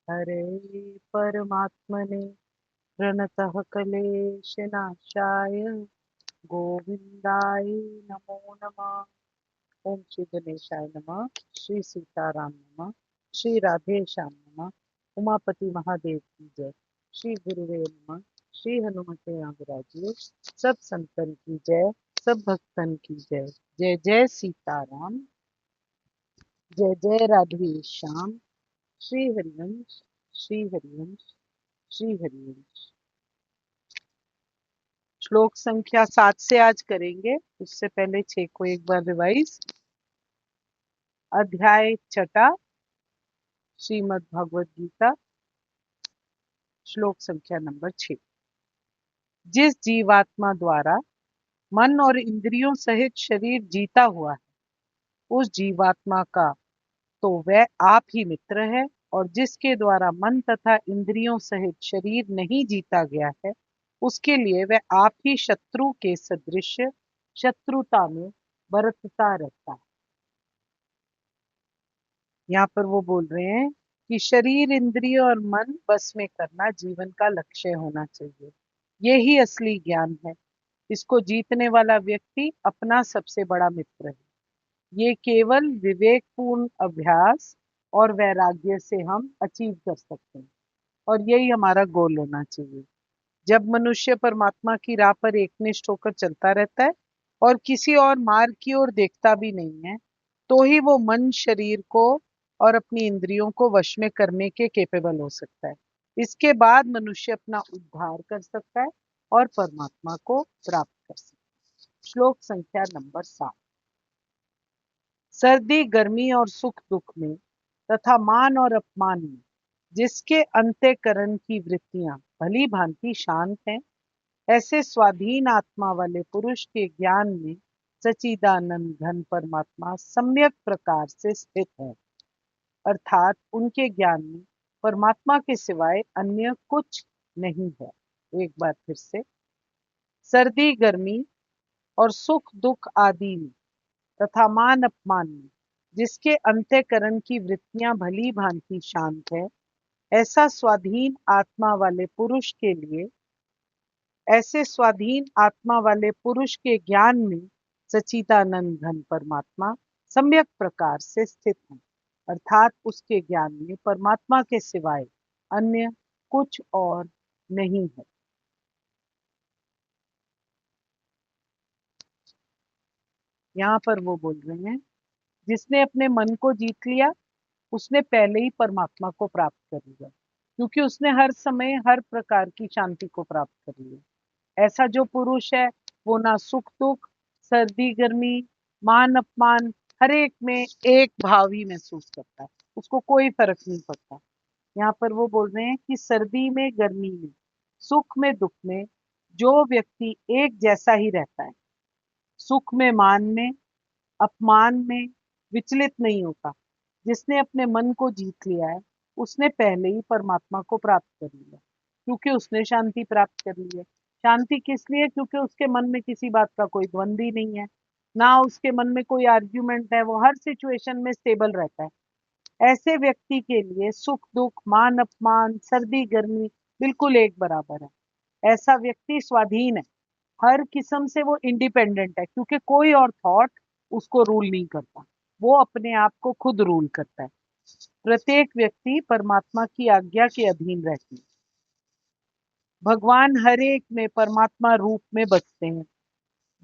हरे परमात्मने प्रणतः क्लेशनाशाय गोविंदाय नमो नमः। ओम श्री गणेशाय नमः। श्री सीताराम नमः। श्री राधे श्याम नमः। उमापति महादेव की जय। श्री गुरुवे नमः। श्री हनुमते नागराज। सब संतन की जय। सब भक्तन की जय। जय जय सीताराम। जय जय राधे श्याम। श्री हरिवंश। श्री हरिवंश। श्री हरिवंश। श्लोक संख्या 7 से आज करेंगे, उससे पहले 6 को एक बार रिवाइज। अध्याय छठा, श्रीमद् भगवद गीता, श्लोक संख्या नंबर 6। जिस जीवात्मा द्वारा मन और इंद्रियों सहित शरीर जीता हुआ है, उस जीवात्मा का तो वह आप ही मित्र है, और जिसके द्वारा मन तथा इंद्रियों सहित शरीर नहीं जीता गया है, उसके लिए वह आप ही शत्रु के सदृश शत्रुता में बरतता रहता है। यहाँ पर वो बोल रहे हैं कि शरीर, इंद्रिय और मन बस में करना जीवन का लक्ष्य होना चाहिए। यही असली ज्ञान है। इसको जीतने वाला व्यक्ति अपना सबसे बड़ा मित्र है। ये केवल विवेकपूर्ण अभ्यास और वैराग्य से हम अचीव कर सकते हैं, और यही हमारा गोल होना चाहिए। जब मनुष्य परमात्मा की राह पर एकनिष्ठ होकर चलता रहता है और किसी और मार्ग की ओर देखता भी नहीं है, तो ही वो मन, शरीर को और अपनी इंद्रियों को वश में करने के केपेबल हो सकता है। इसके बाद मनुष्य अपना उद्धार कर सकता है और परमात्मा को प्राप्त कर सकता है। श्लोक संख्या नंबर 7। सर्दी, गर्मी और सुख दुख में तथा मान और अपमान में जिसके अंतःकरण की वृत्तियां भली भांति शांत हैं, ऐसे स्वाधीन आत्मा वाले पुरुष के ज्ञान में सच्चिदानंद घन परमात्मा सम्यक प्रकार से स्थित है। अर्थात उनके ज्ञान में परमात्मा के सिवाय अन्य कुछ नहीं है। एक बार फिर से, सर्दी, गर्मी और सुख दुख आदि में तथा मान अपमान में जिसके अंतःकरण की वृत्तियां भली भांति शांत है, ऐसा स्वाधीन आत्मा वाले पुरुष के लिए, ऐसे स्वाधीन आत्मा वाले पुरुष के ज्ञान में सच्चिदानंद घन परमात्मा सम्यक प्रकार से स्थित है। अर्थात उसके ज्ञान में परमात्मा के सिवाय अन्य कुछ और नहीं है। यहाँ पर वो बोल रहे हैं, जिसने अपने मन को जीत लिया, उसने पहले ही परमात्मा को प्राप्त कर लिया, क्योंकि उसने हर समय हर प्रकार की शांति को प्राप्त कर लिया। ऐसा जो पुरुष है, वो ना सुख दुख, सर्दी गर्मी, मान अपमान, हर एक में एक भाव ही महसूस करता है। उसको कोई फर्क नहीं पड़ता। यहाँ पर वो बोल रहे हैं कि सर्दी में, गर्मी में, सुख में, दुख में जो व्यक्ति एक जैसा ही रहता है, सुख में, मान में, अपमान में विचलित नहीं होता, जिसने अपने मन को जीत लिया है, उसने पहले ही परमात्मा को प्राप्त कर लिया, क्योंकि उसने शांति प्राप्त कर ली है। शांति किस लिए? क्योंकि उसके मन में किसी बात का कोई द्वंद ही नहीं है, ना उसके मन में कोई आर्ग्यूमेंट है। वो हर सिचुएशन में स्टेबल रहता है। ऐसे व्यक्ति के लिए सुख दुख, मान अपमान, सर्दी गर्मी बिल्कुल एक बराबर है। ऐसा व्यक्ति स्वाधीन है, हर किस्म से वो इंडिपेंडेंट है, क्योंकि कोई और थॉट उसको रूल नहीं करता। वो अपने आप को खुद रूल करता है। प्रत्येक व्यक्ति परमात्मा की आज्ञा के अधीन रहती है। भगवान हर एक में परमात्मा रूप में बसते हैं।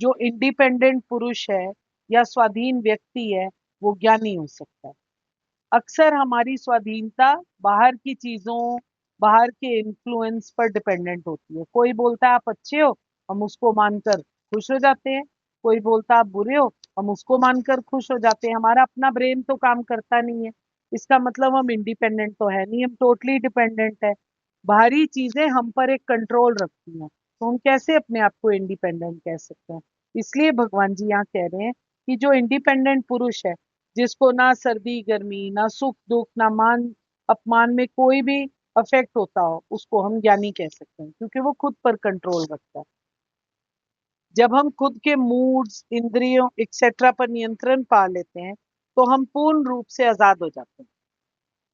जो इंडिपेंडेंट पुरुष है या स्वाधीन व्यक्ति है, वो ज्ञानी हो सकता है। अक्सर हमारी स्वाधीनता बाहर की चीजों, बाहर के इन्फ्लुएंस पर डिपेंडेंट होती है। कोई बोलता है आप अच्छे हो, हम उसको मानकर खुश हो जाते हैं। कोई बोलता है आप बुरे हो, हम उसको मानकर खुश हो जाते हैं। हमारा अपना ब्रेन तो काम करता नहीं है। इसका मतलब हम इंडिपेंडेंट तो है नहीं, हम टोटली डिपेंडेंट है। बाहरी चीजें हम पर एक कंट्रोल रखती हैं, तो हम कैसे अपने आप को इंडिपेंडेंट कह सकते हैं? इसलिए भगवान जी यहाँ कह रहे हैं कि जो इंडिपेंडेंट पुरुष है, जिसको ना सर्दी गर्मी, ना सुख दुख, ना मान अपमान में कोई भी अफेक्ट होता हो, उसको हम ज्ञानी कह सकते हैं, क्योंकि वो खुद पर कंट्रोल रखता है। जब हम खुद के मूड्स, इंद्रियों एक्सेट्रा पर नियंत्रण पा लेते हैं, तो हम पूर्ण रूप से आजाद हो जाते हैं।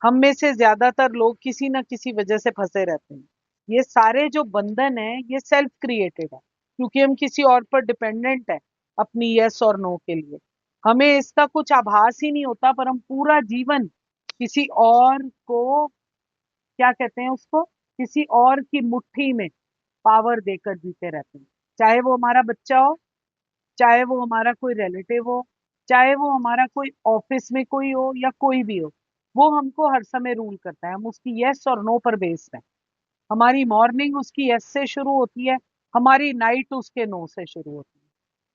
हम में से ज्यादातर लोग किसी ना किसी वजह से फंसे रहते हैं। ये सारे जो बंधन है ये सेल्फ क्रिएटेड है, क्योंकि हम किसी और पर डिपेंडेंट है अपनी यस और नो के लिए। हमें इसका कुछ आभास ही नहीं होता, पर हम पूरा जीवन किसी और को, क्या कहते हैं उसको, किसी और की मुट्ठी में पावर देकर जीते रहते हैं। चाहे वो हमारा बच्चा हो, चाहे वो हमारा कोई रिलेटिव हो, चाहे वो हमारा कोई ऑफिस में कोई हो या कोई भी हो, वो हमको हर समय रूल करता है। हम उसकी यस और नो पर बेस्ड है। हमारी मॉर्निंग उसकी यस से शुरू होती है, हमारी नाइट उसके नो से शुरू होती है।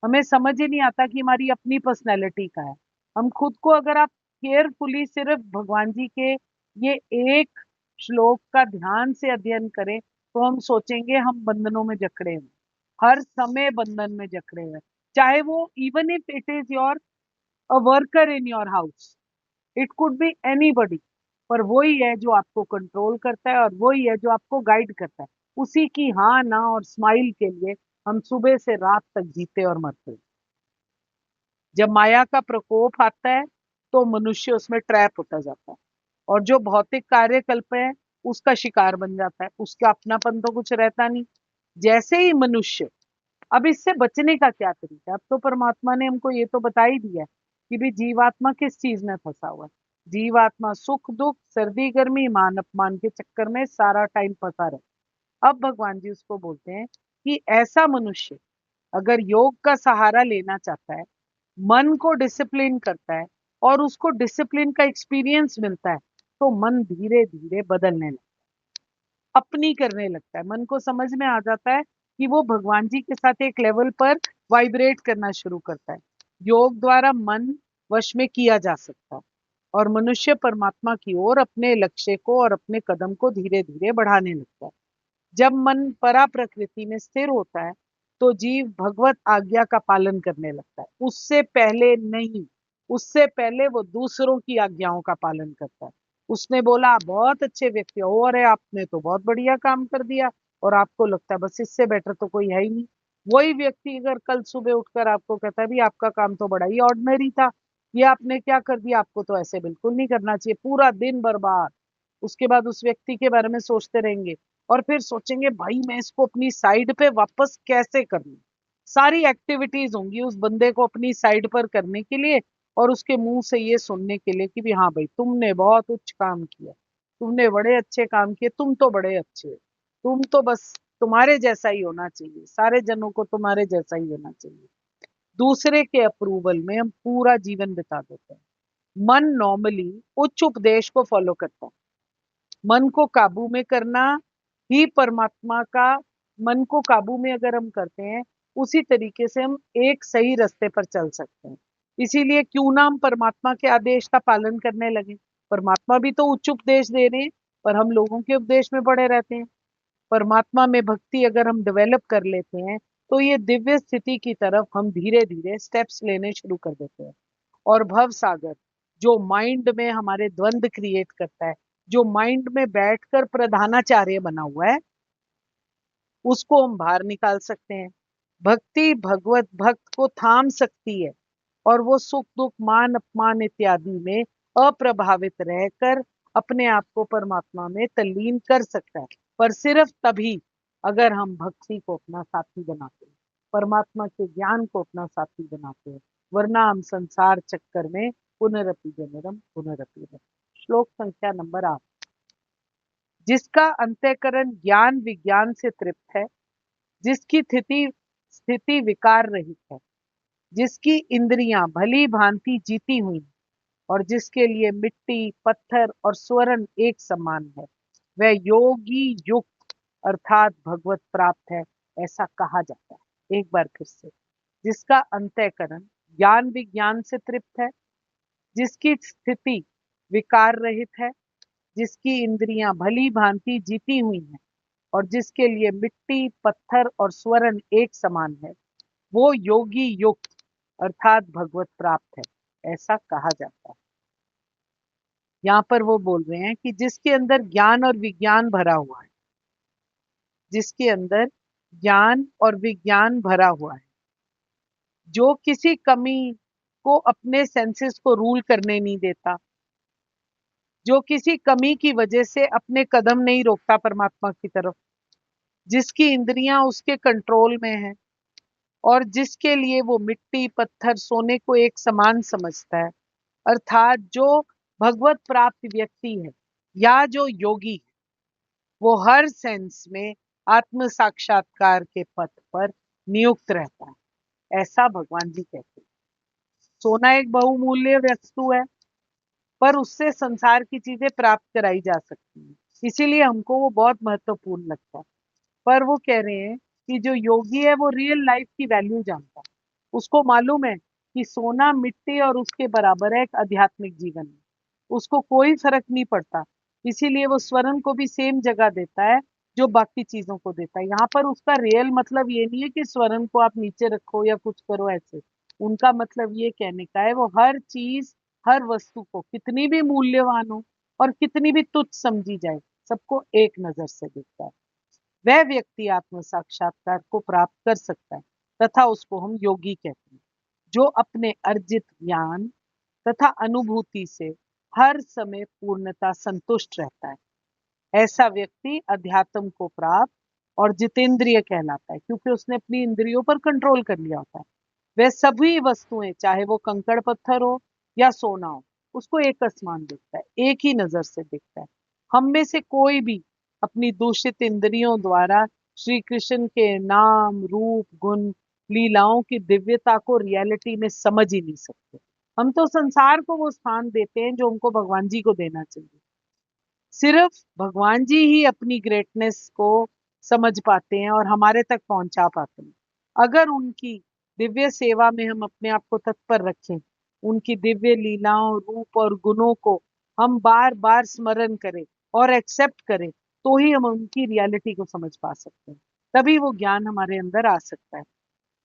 हमें समझ ही नहीं आता कि हमारी अपनी पर्सनैलिटी का है। हम खुद को, अगर आप केयरफुली सिर्फ भगवान जी के ये एक श्लोक का ध्यान से अध्ययन करें, तो हम सोचेंगे हम बंधनों में जकड़े हैं, हर समय बंधन में जकड़े हुए हैं। चाहे वो, even if it is your a worker in your house, it could be anybody, पर वही है जो आपको कंट्रोल करता है और वही है जो आपको गाइड करता है। उसी की हाँ ना और स्माइल के लिए हम सुबह से रात तक जीते और मरते हैं। जब माया का प्रकोप आता है तो मनुष्य उसमें ट्रैप होता जाता है, और जो भौतिक कार्यकल्प है उसका शिकार बन जाता है। उसका अपनापन तो कुछ रहता नहीं। जैसे ही मनुष्य, अब इससे बचने का क्या तरीका है? अब तो परमात्मा ने हमको ये तो बता ही दिया है कि भी जीवात्मा किस चीज में फंसा हुआ है। जीवात्मा सुख दुख सर्दी गर्मी मान अपमान के चक्कर में सारा टाइम फंसा रहे। अब भगवान जी उसको बोलते हैं कि ऐसा मनुष्य अगर योग का सहारा लेना चाहता है, मन को डिसिप्लिन करता है और उसको डिसिप्लिन का एक्सपीरियंस मिलता है, तो मन धीरे धीरे बदलने लगता है, अपनी करने लगता है। मन को समझ में आ जाता है कि वो भगवान जी के साथ एक लेवल पर वाइब्रेट करना शुरू करता है। योग द्वारा मन वश में किया जा सकता है और मनुष्य परमात्मा की ओर अपने लक्ष्य को और अपने कदम को धीरे धीरे बढ़ाने लगता है। जब मन परा प्रकृति में स्थिर होता है तो जीव भगवत आज्ञा का पालन करने लगता है, उससे पहले नहीं। उससे पहले वो दूसरों की आज्ञाओं का पालन करता है। उसने बोला "आप बहुत अच्छे व्यक्ति हो, अरे आपने तो बहुत बढ़िया काम कर दिया", और आपको लगता है बस इससे बेटर तो कोई है ही नहीं। वही व्यक्ति अगर कल सुबह उठकर आपको कहता है भी आपका काम तो बड़ा ही ऑर्डिनरी था, ये आपने क्या कर दिया, आपको तो ऐसे बिल्कुल नहीं करना चाहिए, पूरा दिन बर्बाद। उसके बाद उस व्यक्ति के बारे में सोचते रहेंगे और फिर सोचेंगे भाई मैं इसको अपनी साइड पे वापस कैसे कर लूं। सारी एक्टिविटीज होंगी उस बंदे को अपनी साइड पर करने के लिए और उसके मुंह से ये सुनने के लिए कि भी हाँ भाई तुमने बहुत उच्च काम किया, तुमने बड़े अच्छे काम किए, तुम तो बड़े अच्छे हो, तुम तो बस तुम्हारे जैसा ही होना चाहिए, सारे जनों को तुम्हारे जैसा ही होना चाहिए। दूसरे के अप्रूवल में हम पूरा जीवन बिता देते हैं। मन नॉर्मली उच्च उपदेश को फॉलो करता है। मन को काबू में करना ही परमात्मा का, मन को काबू में अगर हम करते हैं उसी तरीके से हम एक सही रास्ते पर चल सकते हैं। इसीलिए क्यों ना हम परमात्मा के आदेश का पालन करने लगे। परमात्मा भी तो उच्च उपदेश दे रहे हैं, पर हम लोगों के उपदेश में पड़े रहते हैं। परमात्मा में भक्ति अगर हम डेवलप कर लेते हैं तो ये दिव्य स्थिति की तरफ हम धीरे धीरे स्टेप्स लेने शुरू कर देते हैं। और भव सागर जो माइंड में हमारे द्वंद क्रिएट करता है, जो माइंड में बैठकर प्रधानाचार्य बना हुआ है, उसको हम बाहर निकाल सकते हैं। भक्ति भगवत भक्त को थाम सकती है और वो सुख दुख मान अपमान इत्यादि में अप्रभावित रहकर अपने आप को परमात्मा में तल्लीन कर सकता है, पर सिर्फ तभी अगर हम भक्ति को अपना साथी बनाते हैं, परमात्मा के ज्ञान को अपना साथी बनाते हैं। वरना हम संसार चक्कर में पुनरपि जनरम पुनरपि जनरम। श्लोक संख्या नंबर 8। जिसका अंतःकरण ज्ञान विज्ञान से तृप्त है, जिसकी स्थिति स्थिति विकार रहित है, जिसकी इंद्रियां भली भांति जीती हुई हैं, और जिसके लिए मिट्टी पत्थर और स्वर्ण एक समान है, वह योगी युक्त अर्थात भगवत प्राप्त है, ऐसा कहा जाता है। एक बार फिर से, जिसका अंतःकरण ज्ञान विज्ञान से तृप्त है, जिसकी स्थिति विकार रहित है, जिसकी इंद्रियां भली भांति जीती हुई हैं, और जिसके लिए मिट्टी पत्थर और स्वर्ण एक समान है, वो योगी युक्त अर्थात भगवत प्राप्त है, ऐसा कहा जाता है। यहाँ पर वो बोल रहे हैं कि जिसके अंदर ज्ञान और विज्ञान भरा हुआ है, जिसके अंदर ज्ञान और विज्ञान भरा हुआ है, जो किसी कमी को अपने सेंसेस को रूल करने नहीं देता, जो किसी कमी की वजह से अपने कदम नहीं रोकता परमात्मा की तरफ, जिसकी इंद्रियां उसके कंट्रोल में है और जिसके लिए वो मिट्टी पत्थर सोने को एक समान समझता है, अर्थात जो भगवत प्राप्त व्यक्ति है या जो योगी है, वो हर सेंस में आत्म साक्षात्कार के पथ पर नियुक्त रहता है, ऐसा भगवान जी कहते हैं। सोना एक बहुमूल्य वस्तु है, पर उससे संसार की चीजें प्राप्त कराई जा सकती हैं, इसीलिए हमको वो बहुत महत्वपूर्ण लगता है। पर वो कह रहे हैं कि जो योगी है वो रियल लाइफ की वैल्यू जानता है, उसको मालूम है कि सोना मिट्टी और उसके बराबर है एक आध्यात्मिक जीवन में, उसको कोई फर्क नहीं पड़ता, इसीलिए वो स्वर्ण को भी सेम जगह देता है जो बाकी चीजों को देता है। यहाँ पर उसका रियल मतलब ये नहीं है कि स्वर्ण को आप नीचे रखो या कुछ करो ऐसे, उनका मतलब ये कहने का है वो हर चीज हर वस्तु को कितनी भी मूल्यवान हो और कितनी भी तुच्छ समझी जाए, सबको एक नजर से देखता है। वह व्यक्ति आत्म साक्षात्कार को प्राप्त कर सकता है तथा उसको हम योगी कहते हैं, जो अपने अर्जित ज्ञान तथा अनुभूति से हर समय पूर्णता संतुष्ट रहता है। ऐसा व्यक्ति अध्यात्म को प्राप्त और जितेंद्रिय कहलाता है, क्योंकि उसने अपनी इंद्रियों पर कंट्रोल कर लिया होता है। वह सभी वस्तुएं, चाहे वो कंकड़ पत्थर हो या सोना हो, उसको एक समान देखता है, एक ही नजर से देखता है। हम में से कोई भी अपनी दूषित इंद्रियों द्वारा श्री कृष्ण के नाम रूप गुण लीलाओं की दिव्यता को रियलिटी में समझ ही नहीं सकते। हम तो संसार को वो स्थान देते हैं जो हमको भगवान जी को देना चाहिए। सिर्फ भगवान जी ही अपनी ग्रेटनेस को समझ पाते हैं और हमारे तक पहुंचा पाते हैं। अगर उनकी दिव्य सेवा में हम अपने आप को तत्पर रखें, उनकी दिव्य लीलाओं रूप और गुणों को हम बार बार स्मरण करें और एक्सेप्ट करें, तो ही हम उनकी रियलिटी को समझ पा सकते हैं, तभी वो ज्ञान हमारे अंदर आ सकता है।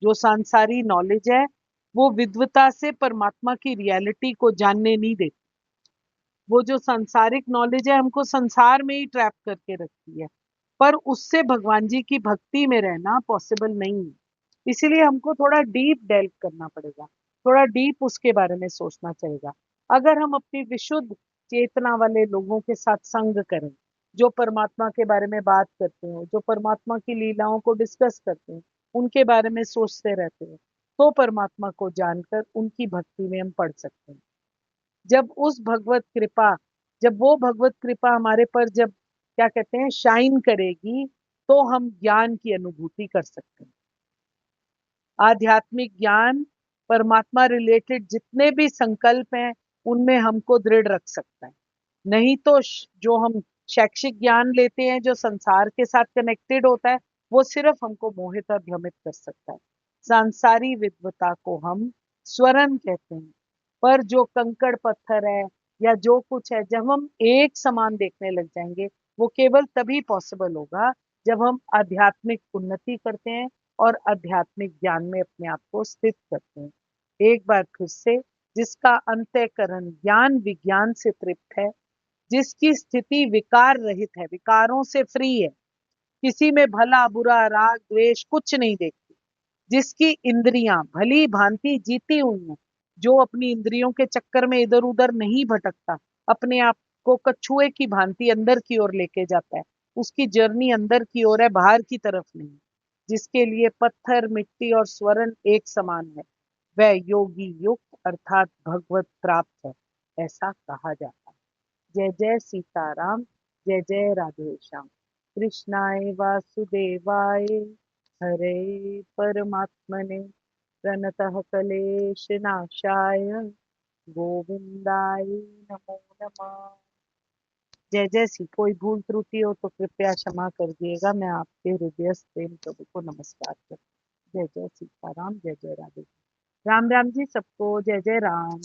जो सांसारी नॉलेज है वो विद्वता से परमात्मा की रियलिटी को जानने नहीं देती। वो जो सांसारिक नॉलेज है हमको संसार में ही ट्रैप करके रखती है, पर उससे भगवान जी की भक्ति में रहना पॉसिबल नहीं है। इसीलिए हमको थोड़ा डीप डेल्व करना पड़ेगा, थोड़ा डीप उसके बारे में सोचना चाहिए। अगर हम अपनी विशुद्ध चेतना वाले लोगों के साथ संग करें, जो परमात्मा के बारे में बात करते हैं, जो परमात्मा की लीलाओं को डिस्कस करते हैं, उनके बारे में सोचते रहते हैं, तो परमात्मा को जानकर उनकी भक्ति में हम पढ़ सकते हैं। जब उस भगवत कृपा जब वो भगवत कृपा हमारे पर जब क्या कहते हैं शाइन करेगी, तो हम ज्ञान की अनुभूति कर सकते हैं। आध्यात्मिक ज्ञान परमात्मा रिलेटेड जितने भी संकल्प हैं उनमें हमको दृढ़ रख सकता है। नहीं तो जो हम शैक्षिक ज्ञान लेते हैं जो संसार के साथ कनेक्टेड होता है, वो सिर्फ हमको मोहित और भ्रमित कर सकता है। सांसारी विद्वता को हम स्वरण कहते हैं, पर जो कंकड़ पत्थर है या जो कुछ है, जब हम एक समान देखने लग जाएंगे, वो केवल तभी पॉसिबल होगा जब हम आध्यात्मिक उन्नति करते हैं और आध्यात्मिक ज्ञान में अपने आप को स्थित करते हैं। एक बार फिर से, जिसका अंतःकरण ज्ञान विज्ञान से तृप्त है, जिसकी स्थिति विकार रहित है, विकारों से फ्री है, किसी में भला बुरा राग द्वेष कुछ नहीं देखती, जिसकी इंद्रियां भली भांति जीती हुई हैं, जो अपनी इंद्रियों के चक्कर में इधर उधर नहीं भटकता, अपने आप को कछुए की भांति अंदर की ओर लेके जाता है, उसकी जर्नी अंदर की ओर है, बाहर की तरफ नहीं। जिसके लिए पत्थर मिट्टी और स्वर्ण एक समान है, वह योगी युक्त अर्थात भगवत प्राप्त है, ऐसा कहा जाता है। जय जय सीताराम, जय जय राधे श्याम। कृष्णाय वासुदेवाय, हरे परमात्मने, प्रणतः क्लेशनाशाय, गोविंदाय नमो नमः। जय जय सी। कोई भूल त्रुटि हो तो कृपया क्षमा कर दिएगा। मैं आपके हृदय प्रेम प्रभु को नमस्कार करती हूँ। जय जय सीताराम, जय जय राधे। राम राम जी सबको, जय जय राम।